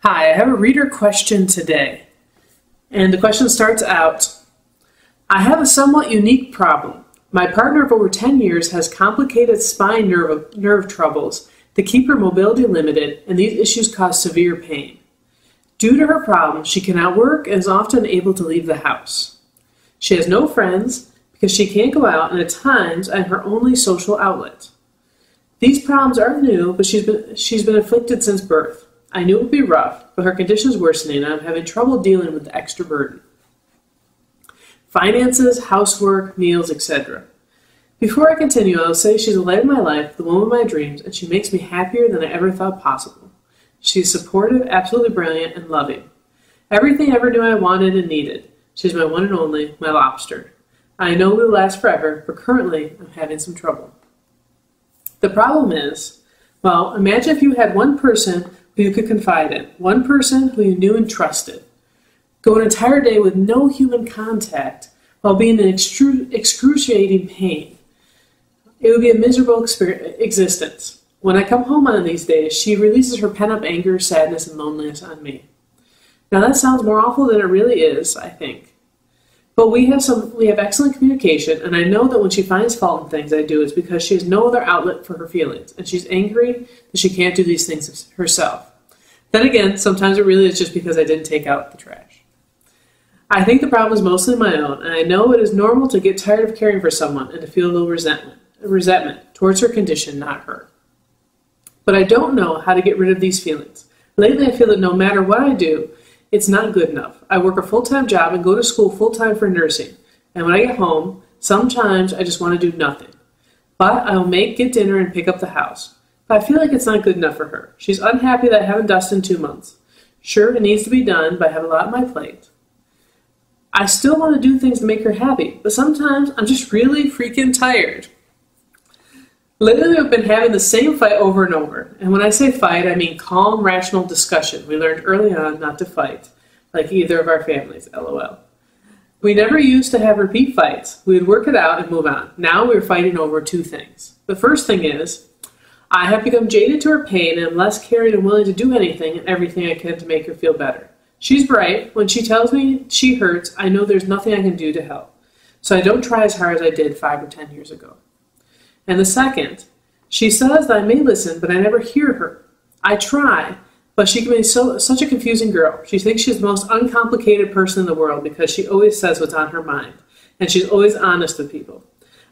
Hi, I have a reader question today. And the question starts out, I have a somewhat unique problem. My partner of over 10 years has complicated spine nerve troubles that keep her mobility limited, and these issues cause severe pain. Due to her problem, she cannot work and is often unable to leave the house. She has no friends because she can't go out, and at times I'm her only social outlet. These problems aren't new, but she's been afflicted since birth. I knew it would be rough, but her condition is worsening and I'm having trouble dealing with the extra burden. Finances, housework, meals, etc. Before I continue, I will say she's the light of my life, the woman of my dreams, and she makes me happier than I ever thought possible. She's supportive, absolutely brilliant, and loving. Everything I ever knew I wanted and needed. She's my one and only, my lobster. I know it will last forever, but currently I'm having some trouble. The problem is, well, imagine if you had one person who you could confide in, one person who you knew and trusted. Go an entire day with no human contact while being in excruciating pain. It would be a miserable existence. When I come home on these days, she releases her pent-up anger, sadness, and loneliness on me. Now that sounds more awful than it really is, I think. But we have excellent communication, and I know that when she finds fault in things I do, it's because she has no other outlet for her feelings, and she's angry that she can't do these things herself. Then again, sometimes it really is just because I didn't take out the trash. I think the problem is mostly my own, and I know it is normal to get tired of caring for someone and to feel a little resentment towards her condition, not her. But I don't know how to get rid of these feelings. Lately, I feel that no matter what I do, it's not good enough. I work a full-time job and go to school full-time for nursing. And when I get home, sometimes I just want to do nothing. But I will get dinner and pick up the house. But I feel like it's not good enough for her. She's unhappy that I haven't dusted in 2 months. Sure, it needs to be done, but I have a lot on my plate. I still want to do things to make her happy, but sometimes I'm just really freaking tired. Lately, we've been having the same fight over and over. And when I say fight, I mean calm, rational discussion. We learned early on not to fight, like either of our families, LOL. We never used to have repeat fights. We would work it out and move on. Now we're fighting over 2 things. The first thing is, I have become jaded to her pain and am less caring and willing to do anything and everything I can to make her feel better. She's bright. When she tells me she hurts, I know there's nothing I can do to help. So I don't try as hard as I did 5 or 10 years ago. And the second, she says that I may listen, but I never hear her. I try, but she can be such a confusing girl. She thinks she's the most uncomplicated person in the world because she always says what's on her mind, and she's always honest with people.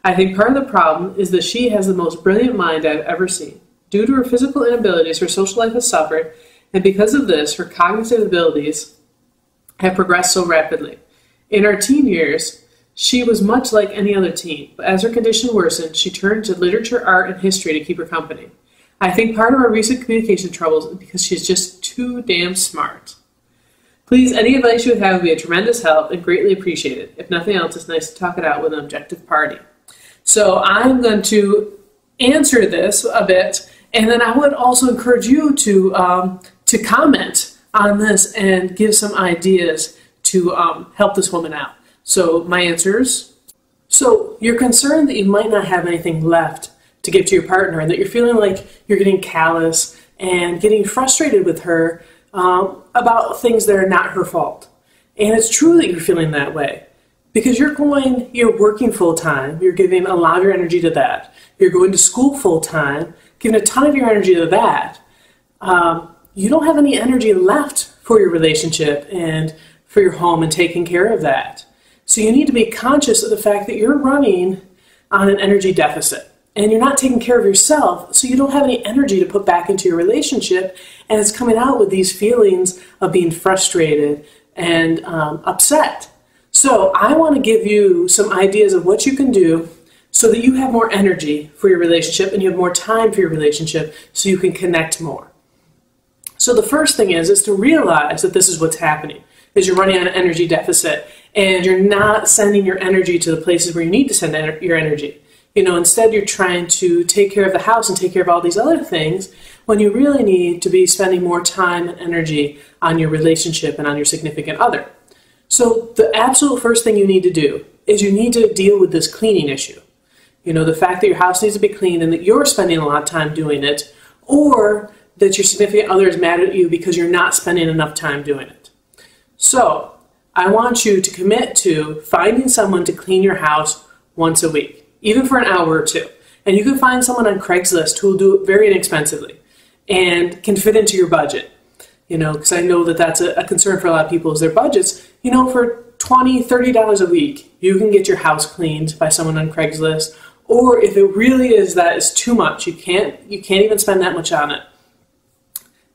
I think part of the problem is that she has the most brilliant mind I've ever seen. Due to her physical inabilities, her social life has suffered, and because of this, her cognitive abilities have progressed so rapidly. In our teen years, she was much like any other teen, but as her condition worsened, she turned to literature, art, and history to keep her company. I think part of our recent communication troubles is because she's just too damn smart. Please, any advice you would have would be a tremendous help and greatly appreciated. If nothing else, it's nice to talk it out with an objective party. So I'm going to answer this a bit, and then I would also encourage you to comment on this and give some ideas to help this woman out. So my answers. So you're concerned that you might not have anything left to give to your partner and that you're feeling like you're getting callous and getting frustrated with her about things that are not her fault. And it's true that you're feeling that way because you're working full-time, you're giving a lot of your energy to that. You're going to school full-time, giving a ton of your energy to that. You don't have any energy left for your relationship and for your home and taking care of that. So you need to be conscious of the fact that you're running on an energy deficit and you're not taking care of yourself, so you don't have any energy to put back into your relationship, and it's coming out with these feelings of being frustrated and upset. So I want to give you some ideas of what you can do so that you have more energy for your relationship and you have more time for your relationship so you can connect more. So the first thing is to realize that this is what's happening, is you're running on an energy deficit and you're not sending your energy to the places where you need to send your energy. Instead you're trying to take care of the house and take care of all these other things when you really need to be spending more time and energy on your relationship and on your significant other. So the absolute first thing you need to do is you need to deal with this cleaning issue. The fact that your house needs to be cleaned and that you're spending a lot of time doing it, or that your significant other is mad at you because you're not spending enough time doing it. So I want you to commit to finding someone to clean your house once a week, even for an hour or two. And you can find someone on Craigslist who will do it very inexpensively and can fit into your budget. Because I know that that's a concern for a lot of people is their budgets. For $20, $30 a week, you can get your house cleaned by someone on Craigslist. Or if it really is that it's too much, you can't even spend that much on it,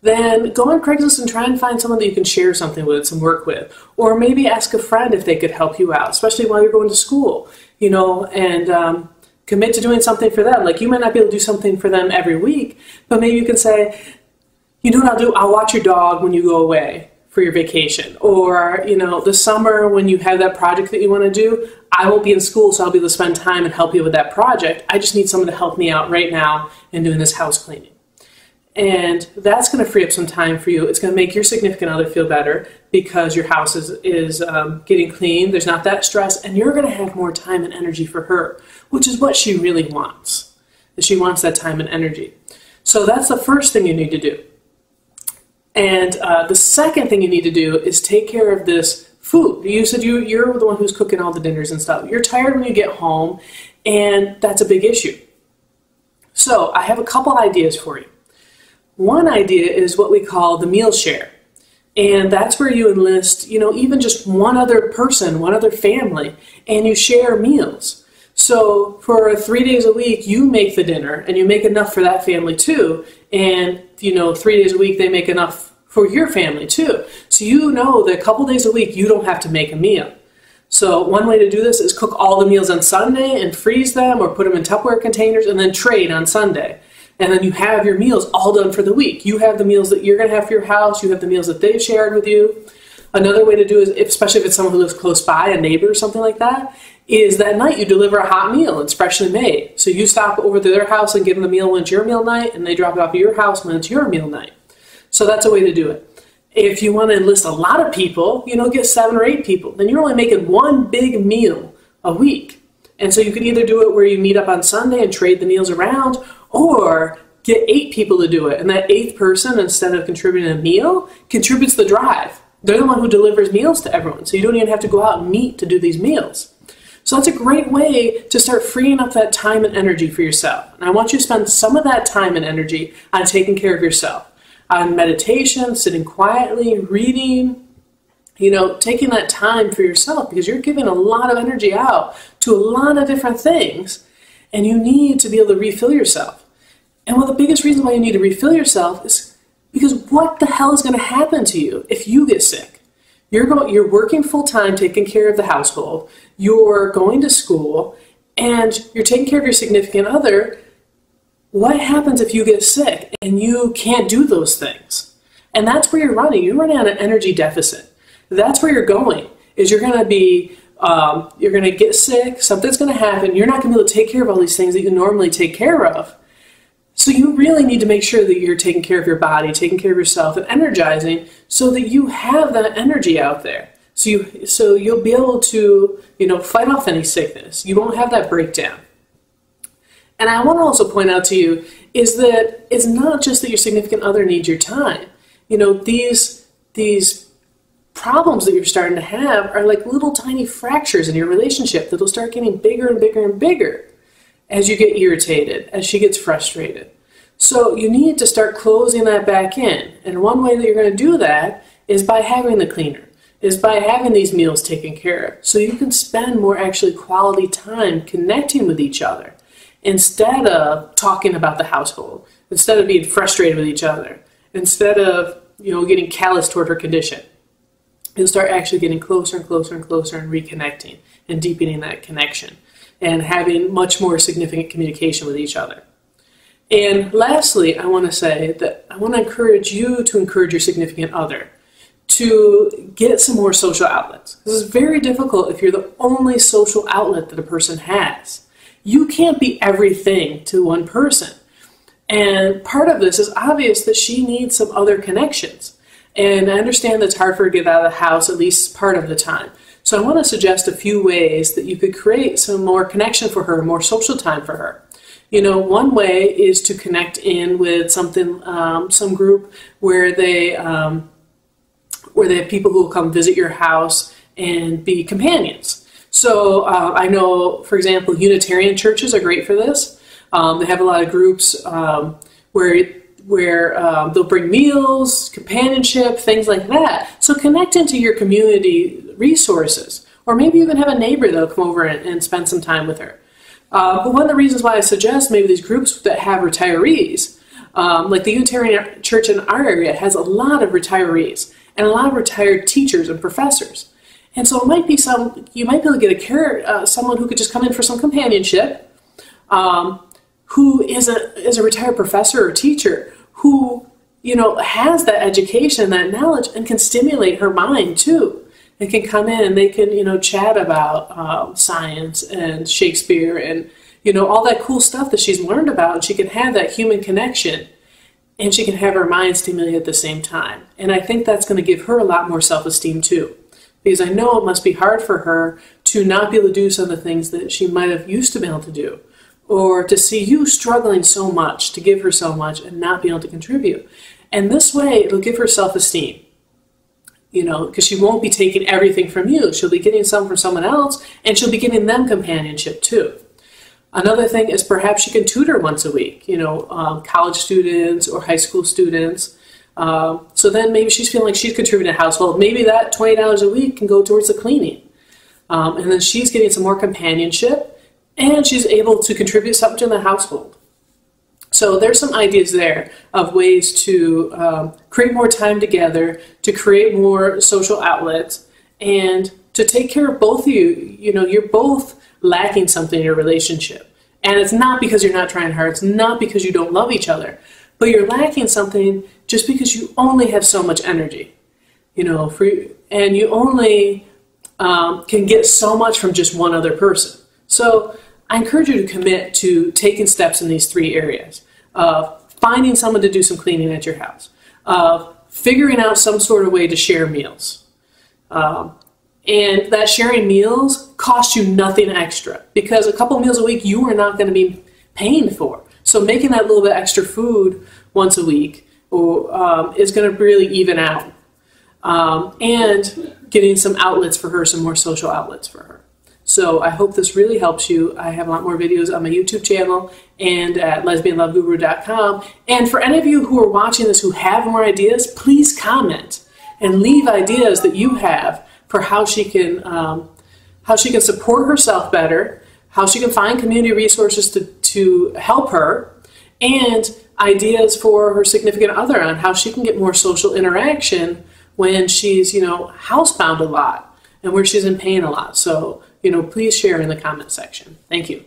then go on Craigslist and try and find someone that you can share something with, some work with. Or maybe ask a friend if they could help you out, especially while you're going to school, and commit to doing something for them. Like, you might not be able to do something for them every week, but maybe you can say, you know what I'll do? I'll watch your dog when you go away for your vacation. Or, the summer when you have that project that you want to do, I won't be in school, so I'll be able to spend time and help you with that project. I just need someone to help me out right now in doing this house cleaning. And that's going to free up some time for you. It's going to make your significant other feel better because your house is getting clean. There's not that stress, and you're going to have more time and energy for her, which is what she really wants. She wants that time and energy. So that's the first thing you need to do. And the second thing you need to do is take care of this food. You said you're the one who's cooking all the dinners and stuff. You're tired when you get home, and that's a big issue. So I have a couple ideas for you. One idea is what we call the meal share. And that's where you enlist, even just one other person, one other family, and you share meals. So for 3 days a week, you make the dinner, and you make enough for that family too. And, 3 days a week, they make enough for your family too. So that a couple days a week, you don't have to make a meal. So one way to do this is cook all the meals on Sunday and freeze them or put them in Tupperware containers and then trade on Sunday. And then you have your meals all done for the week. You have the meals that you're going to have for your house. You have the meals that they've shared with you. Another way to do it, especially if it's someone who lives close by, a neighbor or something like that, is that night you deliver a hot meal. It's freshly made. So you stop over to their house and give them the meal when it's your meal night, and they drop it off at your house when it's your meal night. So that's a way to do it. If you want to enlist a lot of people, get 7 or 8 people, then you're only making one big meal a week. And so you could either do it where you meet up on Sunday and trade the meals around, or get 8 people to do it. And that 8th person, instead of contributing a meal, contributes the drive. They're the one who delivers meals to everyone. So you don't even have to go out and meet to do these meals. So that's a great way to start freeing up that time and energy for yourself. And I want you to spend some of that time and energy on taking care of yourself. On meditation, sitting quietly, reading, taking that time for yourself, because you're giving a lot of energy out to a lot of different things, and you need to be able to refill yourself. And one of the biggest reasons why you need to refill yourself is because what the hell is going to happen to you if you get sick? You're working full-time, taking care of the household, you're going to school, and you're taking care of your significant other. What happens if you get sick and you can't do those things? And that's where you're running. You're running on an energy deficit. That's where you're going, is you're going to get sick, something's going to happen, you're not going to be able to take care of all these things that you normally take care of. So you really need to make sure that you're taking care of your body, taking care of yourself, and energizing so that you have that energy out there. So you'll be able to, fight off any sickness. You won't have that breakdown. And I want to also point out to you is that it's not just that your significant other needs your time. These problems that you're starting to have are like little tiny fractures in your relationship that'll start getting bigger and bigger and bigger as you get irritated, as she gets frustrated. So you need to start closing that back in. And one way that you're going to do that is by having the cleaner, is by having these meals taken care of. So you can spend more actually quality time connecting with each other instead of talking about the household, instead of being frustrated with each other, instead of getting callous toward her condition. You'll start actually getting closer and closer and closer and reconnecting and deepening that connection and having much more significant communication with each other. And lastly, I want to say that I want to encourage you to encourage your significant other to get some more social outlets. This is very difficult if you're the only social outlet that a person has. You can't be everything to one person. And part of this is obvious that she needs some other connections. And I understand that it's hard for her to get out of the house at least part of the time. So I want to suggest a few ways that you could create some more connection for her, more social time for her. One way is to connect in with something, some group where they have people who will come visit your house and be companions. So I know, for example, Unitarian churches are great for this. They have a lot of groups where they'll bring meals, companionship, things like that. So connect into your community resources, or maybe even have a neighbor that'll come over and spend some time with her. But one of the reasons why I suggest maybe these groups that have retirees, like the Unitarian Church in our area has a lot of retirees and a lot of retired teachers and professors. And so it might be you might be able to get someone who could just come in for some companionship, who is a retired professor or teacher who, has that education, that knowledge, and can stimulate her mind too. They can come in and they can, chat about science and Shakespeare and, all that cool stuff that she's learned about. And she can have that human connection, and she can have her mind stimulated at the same time. And I think that's going to give her a lot more self-esteem too. Because I know it must be hard for her to not be able to do some of the things that she might have used to be able to do. Or to see you struggling so much, to give her so much and not be able to contribute. And this way, it'll give her self-esteem. Because she won't be taking everything from you. She'll be getting some from someone else, and she'll be giving them companionship too. Another thing is perhaps you can tutor once a week, college students or high school students. So then maybe she's feeling like she's contributing to the household. Maybe that $20 a week can go towards the cleaning. And then she's getting some more companionship, and she's able to contribute something to the household. So there's some ideas there of ways to create more time together, to create more social outlets, and to take care of both of you. You're both lacking something in your relationship. And it's not because you're not trying hard. It's not because you don't love each other. But you're lacking something just because you only have so much energy. And you only can get so much from just one other person. So I encourage you to commit to taking steps in these three areas of finding someone to do some cleaning at your house, of figuring out some sort of way to share meals. And that sharing meals costs you nothing extra, because a couple meals a week you are not going to be paying for. So making that little bit extra food once a week is going to really even out. And getting some outlets for her, some more social outlets for her. So I hope this really helps you. I have a lot more videos on my YouTube channel and at lesbianloveguru.com. And for any of you who are watching this who have more ideas, please comment and leave ideas that you have for how she can support herself better, how she can find community resources to help her, and ideas for her significant other on how she can get more social interaction when she's, housebound a lot and where she's in pain a lot. So, please share in the comment section. Thank you.